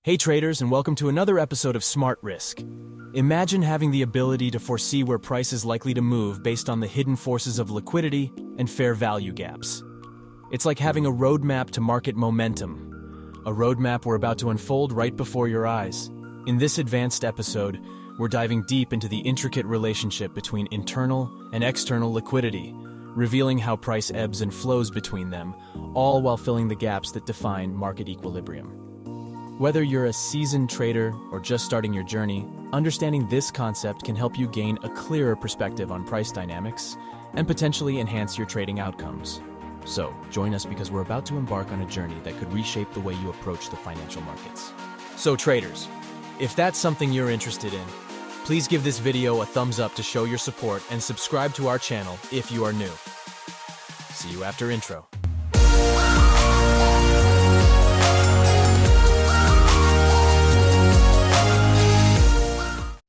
Hey traders, and welcome to another episode of Smart Risk. Imagine having the ability to foresee where price is likely to move based on the hidden forces of liquidity and fair value gaps. It's like having a roadmap to market momentum, a roadmap we're about to unfold right before your eyes. In this advanced episode, we're diving deep into the intricate relationship between internal and external liquidity, revealing how price ebbs and flows between them, all while filling the gaps that define market equilibrium. Whether you're a seasoned trader or just starting your journey, understanding this concept can help you gain a clearer perspective on price dynamics and potentially enhance your trading outcomes. So, join us because we're about to embark on a journey that could reshape the way you approach the financial markets. So traders, if that's something you're interested in, please give this video a thumbs up to show your support and subscribe to our channel if you are new. See you after intro.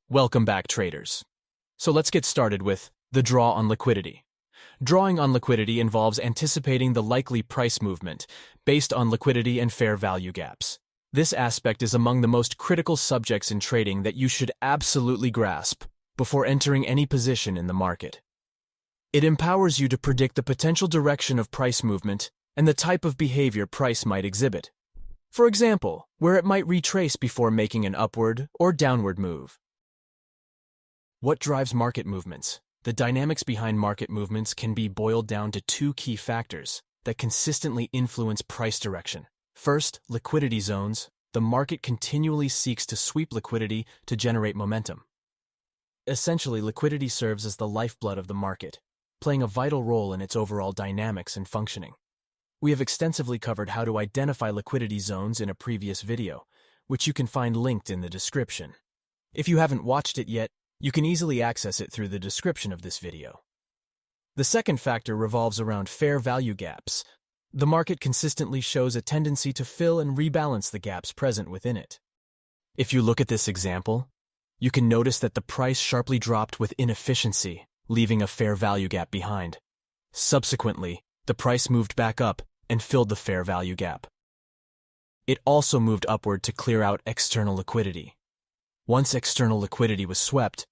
Welcome back, traders. So let's get started with the draw on liquidity. Drawing on liquidity involves anticipating the likely price movement based on liquidity and fair value gaps. This aspect is among the most critical subjects in trading that you should absolutely grasp before entering any position in the market. It empowers you to predict the potential direction of price movement and the type of behavior price might exhibit. For example, where it might retrace before making an upward or downward move. What drives market movements? The dynamics behind market movements can be boiled down to two key factors that consistently influence price direction. First, liquidity zones. The market continually seeks to sweep liquidity to generate momentum. Essentially, liquidity serves as the lifeblood of the market, playing a vital role in its overall dynamics and functioning. We have extensively covered how to identify liquidity zones in a previous video, which you can find linked in the description. If you haven't watched it yet, you can easily access it through the description of this video. The second factor revolves around fair value gaps. The market consistently shows a tendency to fill and rebalance the gaps present within it. If you look at this example, you can notice that the price sharply dropped with inefficiency, leaving a fair value gap behind. Subsequently, the price moved back up and filled the fair value gap. It also moved upward to clear out external liquidity. Once external liquidity was swept,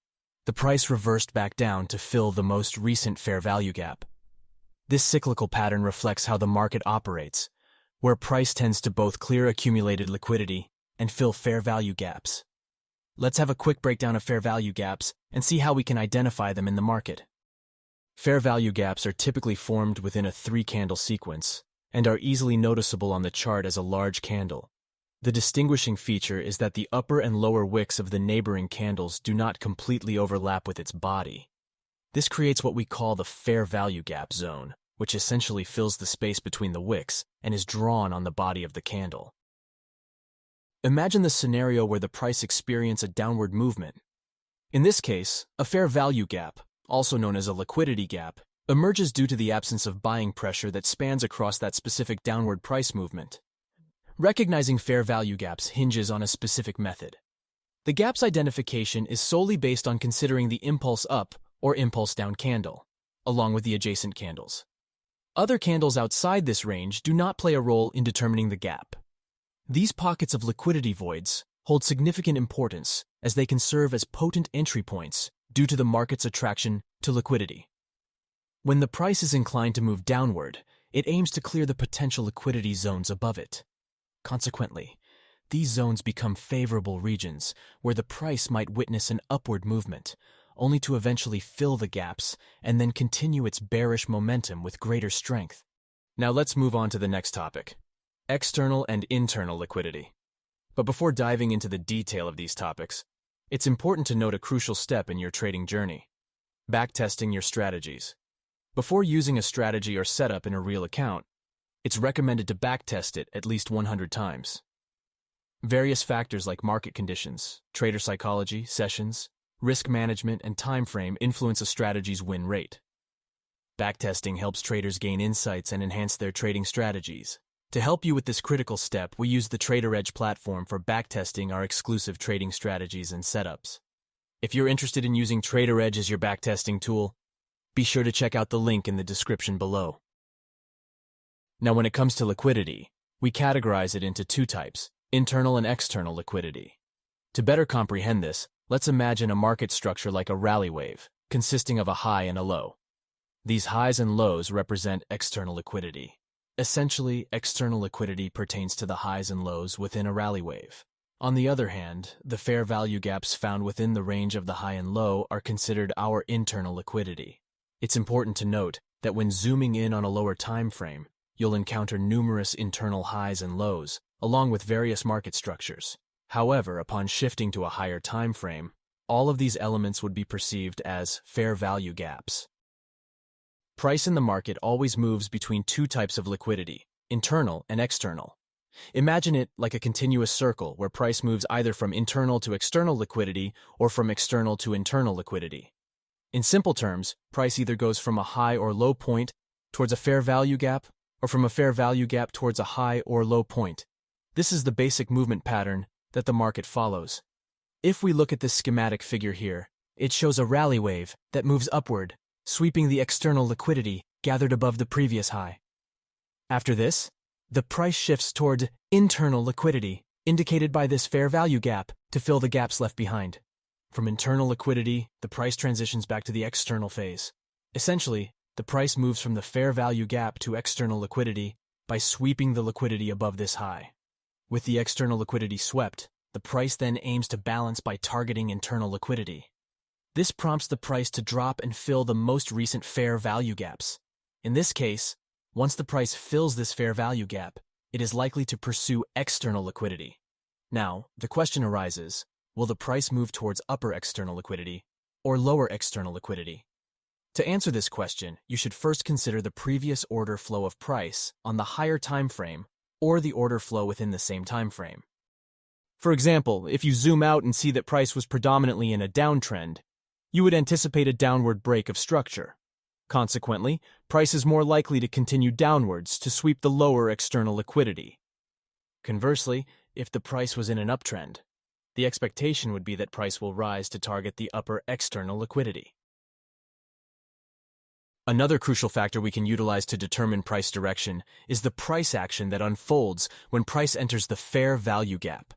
the price reversed back down to fill the most recent fair value gap. This cyclical pattern reflects how the market operates, where price tends to both clear accumulated liquidity and fill fair value gaps. Let's have a quick breakdown of fair value gaps and see how we can identify them in the market. Fair value gaps are typically formed within a three-candle sequence and are easily noticeable on the chart as a large candle. The distinguishing feature is that the upper and lower wicks of the neighboring candles do not completely overlap with its body. This creates what we call the fair value gap zone, which essentially fills the space between the wicks and is drawn on the body of the candle. Imagine the scenario where the price experiences a downward movement. In this case, a fair value gap, also known as a liquidity gap, emerges due to the absence of buying pressure that spans across that specific downward price movement. Recognizing fair value gaps hinges on a specific method. The gap's identification is solely based on considering the impulse up or impulse down candle, along with the adjacent candles. Other candles outside this range do not play a role in determining the gap. These pockets of liquidity voids hold significant importance as they can serve as potent entry points due to the market's attraction to liquidity. When the price is inclined to move downward, it aims to clear the potential liquidity zones above it. Consequently, these zones become favorable regions where the price might witness an upward movement, only to eventually fill the gaps and then continue its bearish momentum with greater strength. Now let's move on to the next topic, external and internal liquidity. But before diving into the detail of these topics, it's important to note a crucial step in your trading journey: backtesting your strategies. Before using a strategy or setup in a real account, it's recommended to backtest it at least 100 times. Various factors like market conditions, trader psychology, sessions, risk management, and time frame influence a strategy's win rate. Backtesting helps traders gain insights and enhance their trading strategies. To help you with this critical step, we use the Trader Edge platform for backtesting our exclusive trading strategies and setups. If you're interested in using Trader Edge as your backtesting tool, be sure to check out the link in the description below. Now, when it comes to liquidity, we categorize it into two types: Internal and external liquidity. To better comprehend this, let's imagine a market structure like a rally wave, consisting of a high and a low. These highs and lows represent external liquidity. Essentially, external liquidity pertains to the highs and lows within a rally wave. On the other hand, the fair value gaps found within the range of the high and low are considered our internal liquidity. It's important to note that when zooming in on a lower time frame, you'll encounter numerous internal highs and lows, along with various market structures. However, upon shifting to a higher time frame, all of these elements would be perceived as fair value gaps. Price in the market always moves between two types of liquidity, internal and external. Imagine it like a continuous circle where price moves either from internal to external liquidity or from external to internal liquidity. In simple terms, price either goes from a high or low point towards a fair value gap or from a fair value gap towards a high or low point. This is the basic movement pattern that the market follows. If we look at this schematic figure here, it shows a rally wave that moves upward, sweeping the external liquidity gathered above the previous high. After this, the price shifts toward internal liquidity, indicated by this fair value gap, to fill the gaps left behind. From internal liquidity, the price transitions back to the external phase. Essentially, the price moves from the fair value gap to external liquidity by sweeping the liquidity above this high. With the external liquidity swept, the price then aims to balance by targeting internal liquidity. This prompts the price to drop and fill the most recent fair value gaps. In this case, once the price fills this fair value gap, it is likely to pursue external liquidity. Now, the question arises, will the price move towards upper external liquidity or lower external liquidity? To answer this question, you should first consider the previous order flow of price on the higher time frame or the order flow within the same time frame. For example, if you zoom out and see that price was predominantly in a downtrend, you would anticipate a downward break of structure. Consequently, price is more likely to continue downwards to sweep the lower external liquidity. Conversely, if the price was in an uptrend, the expectation would be that price will rise to target the upper external liquidity. Another crucial factor we can utilize to determine price direction is the price action that unfolds when price enters the fair value gap.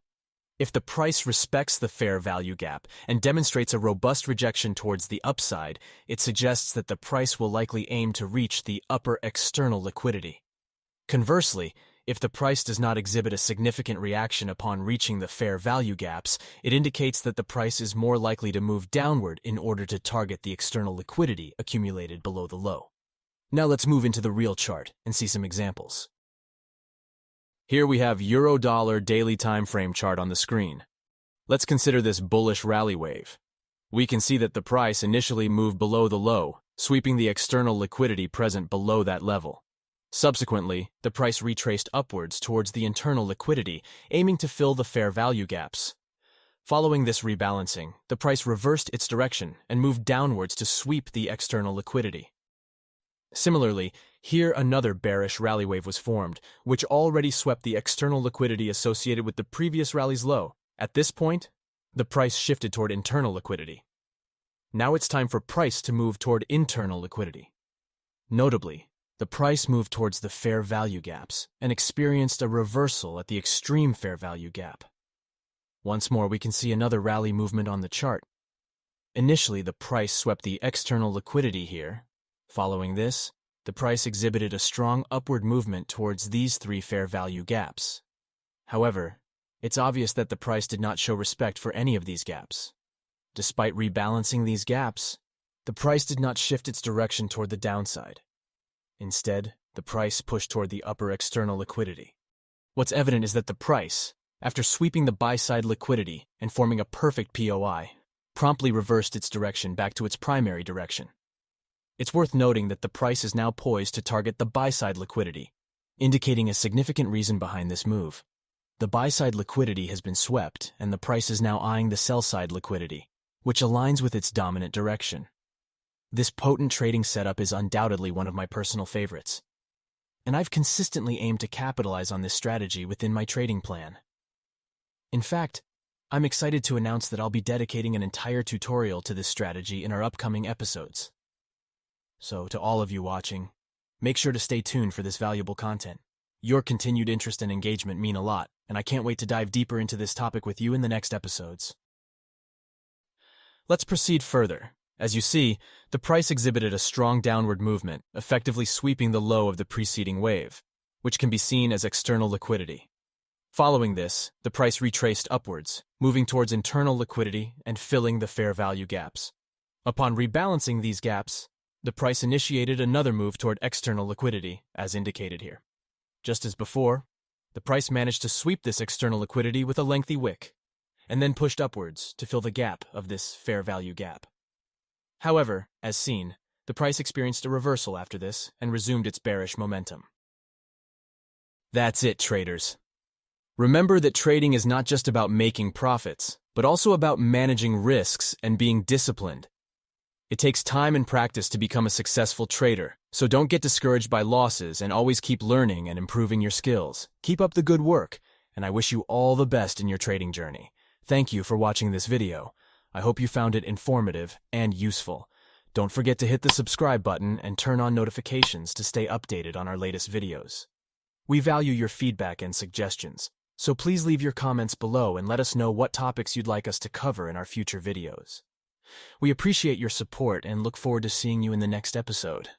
If the price respects the fair value gap and demonstrates a robust rejection towards the upside, it suggests that the price will likely aim to reach the upper external liquidity. Conversely, if the price does not exhibit a significant reaction upon reaching the fair value gaps, it indicates that the price is more likely to move downward in order to target the external liquidity accumulated below the low. Now let's move into the real chart and see some examples. Here we have Euro-Dollar daily time frame chart on the screen. Let's consider this bullish rally wave. We can see that the price initially moved below the low, sweeping the external liquidity present below that level. Subsequently, the price retraced upwards towards the internal liquidity, aiming to fill the fair value gaps. Following this rebalancing, the price reversed its direction and moved downwards to sweep the external liquidity. Similarly, here another bearish rally wave was formed, which already swept the external liquidity associated with the previous rally's low. At this point, the price shifted toward internal liquidity. Now it's time for price to move toward internal liquidity. Notably, the price moved towards the fair value gaps and experienced a reversal at the extreme fair value gap. Once more, we can see another rally movement on the chart. Initially, the price swept the external liquidity here. Following this, the price exhibited a strong upward movement towards these three fair value gaps. However, it's obvious that the price did not show respect for any of these gaps. Despite rebalancing these gaps, the price did not shift its direction toward the downside. Instead, the price pushed toward the upper external liquidity. What's evident is that the price, after sweeping the buy-side liquidity and forming a perfect POI, promptly reversed its direction back to its primary direction. It's worth noting that the price is now poised to target the buy-side liquidity, indicating a significant reason behind this move. The buy-side liquidity has been swept, and the price is now eyeing the sell-side liquidity, which aligns with its dominant direction. This potent trading setup is undoubtedly one of my personal favorites, and I've consistently aimed to capitalize on this strategy within my trading plan. In fact, I'm excited to announce that I'll be dedicating an entire tutorial to this strategy in our upcoming episodes. So, to all of you watching, make sure to stay tuned for this valuable content. Your continued interest and engagement mean a lot, and I can't wait to dive deeper into this topic with you in the next episodes. Let's proceed further. As you see, the price exhibited a strong downward movement, effectively sweeping the low of the preceding wave, which can be seen as external liquidity. Following this, the price retraced upwards, moving towards internal liquidity and filling the fair value gaps. Upon rebalancing these gaps, the price initiated another move toward external liquidity, as indicated here. Just as before, the price managed to sweep this external liquidity with a lengthy wick, and then pushed upwards to fill the gap of this fair value gap. However, as seen, the price experienced a reversal after this and resumed its bearish momentum. That's it, traders. Remember that trading is not just about making profits, but also about managing risks and being disciplined. It takes time and practice to become a successful trader, so don't get discouraged by losses and always keep learning and improving your skills. Keep up the good work, and I wish you all the best in your trading journey. Thank you for watching this video. I hope you found it informative and useful. Don't forget to hit the subscribe button and turn on notifications to stay updated on our latest videos. We value your feedback and suggestions, so please leave your comments below and let us know what topics you'd like us to cover in our future videos. We appreciate your support and look forward to seeing you in the next episode.